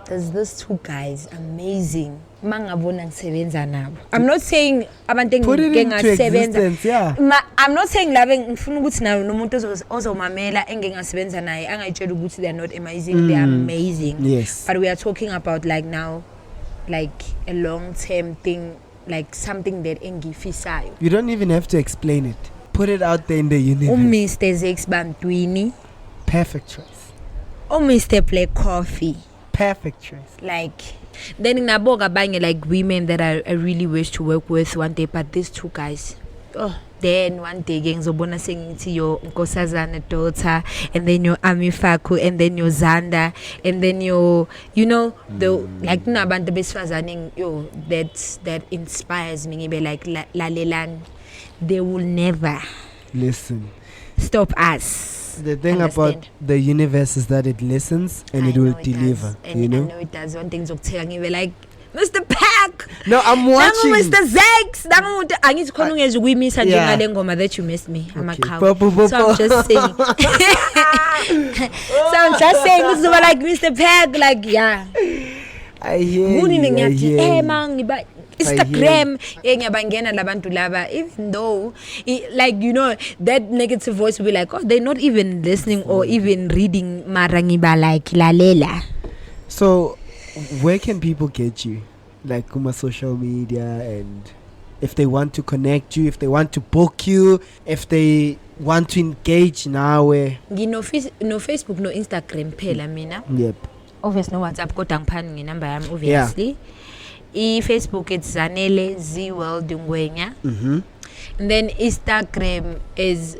There's these 2 guys, amazing. Mangabona ngisebenza nabo. I'm not saying abantu Put it into engingasebenza. existence, yeah. I'm not saying laba ngifuna ukuthi nayo nomuntu ozomamela engingasebenza naye angayitshela ukuthi they are not amazing, they are amazing. Yes. But we are talking about like now, like a long-term thing, like something that engifisayo. You don't even have to explain it. Put it out there in the universe. Mr. Zex Bantwini. Perfect choice. Mr. Black Coffee. Perfect choice. Like, then naboga abanye like women that I really wish to work with one day, but these 2 guys, then one day ngizobona sengithi your Nkosazana daughter, and then your Amifaku, and then your Zanda, and then your, you know, the like nabantu besifazane yo that inspires me. Ngibe like Lalelan, they will never Listen. stop us. The thing about the universe is that it listens and it will deliver. And you know? I know it does. One thing ngizokutheka like Mr. Pack. No, I'm watching. Mr. Zex. Angithi khona ungeze ukuyimisa njengale ngoma that you missed me. I'm a cow. So I'm just saying. So I'm just saying this is like Mr. Pack, like yeah. I hear you. Instagram ngiyabangena labantu laba, even though like you know that negative voice will be like, oh, they're not even listening or even reading, mara ngiba like lalela. So where can people get you, like kuma social media, and if they want to connect you, if they want to book you, if they want to engage nawe? No Facebook, no Instagram phela mina. Yep. Obviously no WhatsApp, kodwa ngiphani ngenamba yami obviously. Facebook it's Zanele ZEEWORLD Ngwenya. And then Instagram it's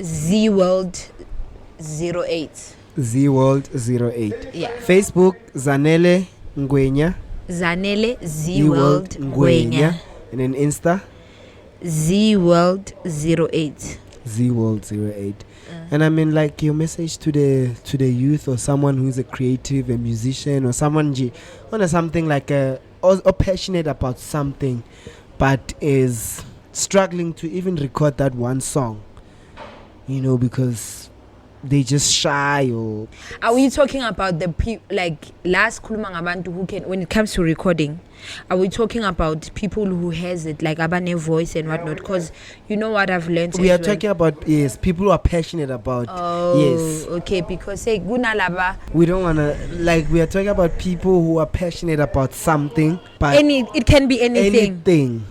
ZEEWORLD08. ZEEWORLD08. Yeah. Facebook Zanele Ngwenya. Zanele ZEEWORLD Ngwenya. And then Insta ZEEWORLD08. ZEEWORLD08. And I mean, like, your message to the youth, or someone who's a creative, a musician, or someone or something like or passionate about something, but is struggling to even record that one song, you know, because they just shy. Or are we talking about the people like last kuluma ngabantu who can, when it comes to recording, are we talking about people who has it like abane voice and whatnot? Because you know what I've learned, we are talking about, yes, people who are passionate about. Yes, okay, because say gunalaba, we don't want to, like, we are talking about people who are passionate about something, but it can be anything.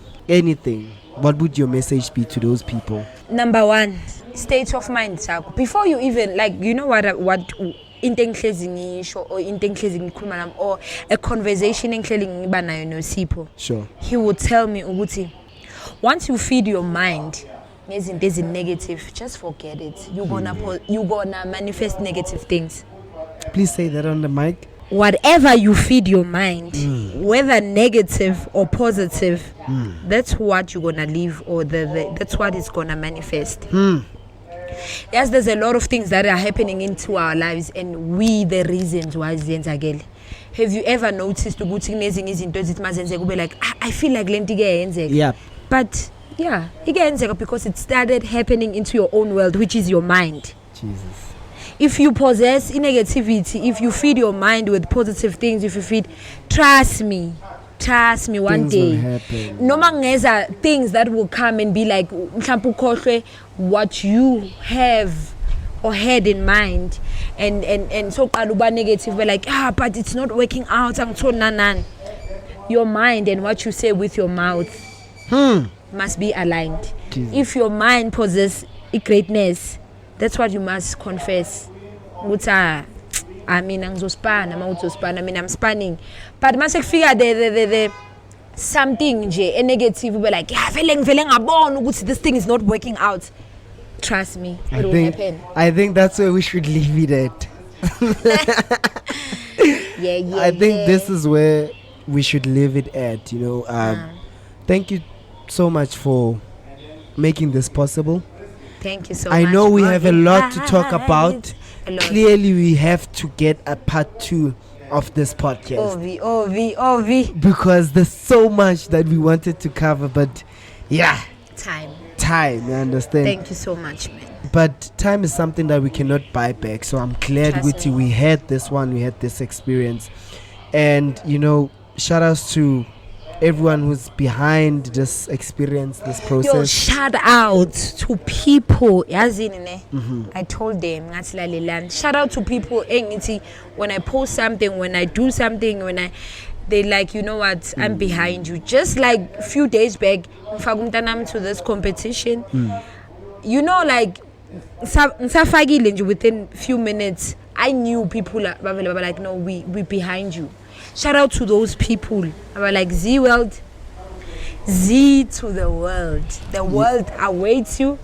What would your message be to those people? Number 1, state of mind sakho before you even, like, you know what into engihlezi ngisho or into engihlezi ngikhuluma nami or a conversation engihleli ngiba nayo noSipho. Sure. He would tell me ukuthi once you feed your mind ngezinto ezinegative, just forget it. You gonna manifest negative things. Please say that on the mic. Whatever you feed your mind, whether negative or positive, that's what you're gonna live, or that's what is gonna manifest. Yes, there's a lot of things that are happening into our lives, and we the reasons why zenzakele. Have you ever noticed ukuthi kunezinye izinto ezithi mazenzeka ube like, I feel like lento iyenzeka? Yeah. But yeah, iyenzeka because it started happening into your own world, which is your mind. Jesus. If you possess negativity, if you feed your mind with positive things, if you feed, trust me, one day, no mangeza things that will come and be like what you have or had in mind, and so aluba negative, we're like, but it's not working out. Your mind and what you say with your mouth must be aligned. Jesus. If your mind possesses greatness, that's what you must confess. I'm spanning. But must figure the something a negative, be like, this thing is not working out. Trust me, it will happen. I think that's where we should leave it at. I think this is where we should leave it at, you know. Thank you so much for making this possible. Thank you so much. I know we have a lot to talk about. Clearly we have to get a part 2 of this podcast. OV. Because there's so much that we wanted to cover, but yeah. Time, you understand? Thank you so much, man. But time is something that we cannot buy back. So I'm glad with you. We had this experience. And, shout outs to everyone who's behind this experience, this process. Yo, shout out to people. I told them, shout out to people. When I post something, when I do something, they like, you know what, I'm behind you. Just like a few days back, to this competition, like, within few minutes, I knew people were like, no, we behind you. Shout out to those people. I was like, ZEEWORLD, Z to the world. The world awaits you.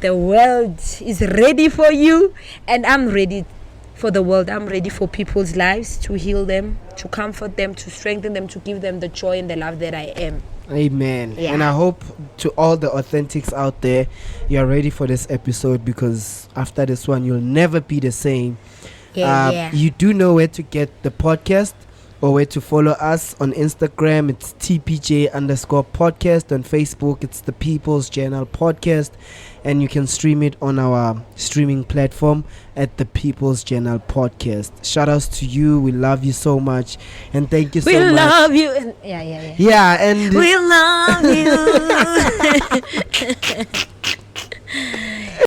The world is ready for you. And I'm ready for the world. I'm ready for people's lives, to heal them, to comfort them, to strengthen them, to give them the joy and the love that I am. Amen. Yeah. And I hope to all the authentics out there, you're ready for this episode, because after this one, you'll never be the same. You do know where to get the podcast, or where to follow us on Instagram. It's TPJ_podcast. On Facebook, it's the People's Journal Podcast. And you can stream it on our streaming platform at the People's Journal Podcast. Shout outs to you. We love you so much. And thank you so much. We love you. And, yeah. Yeah, and we love you.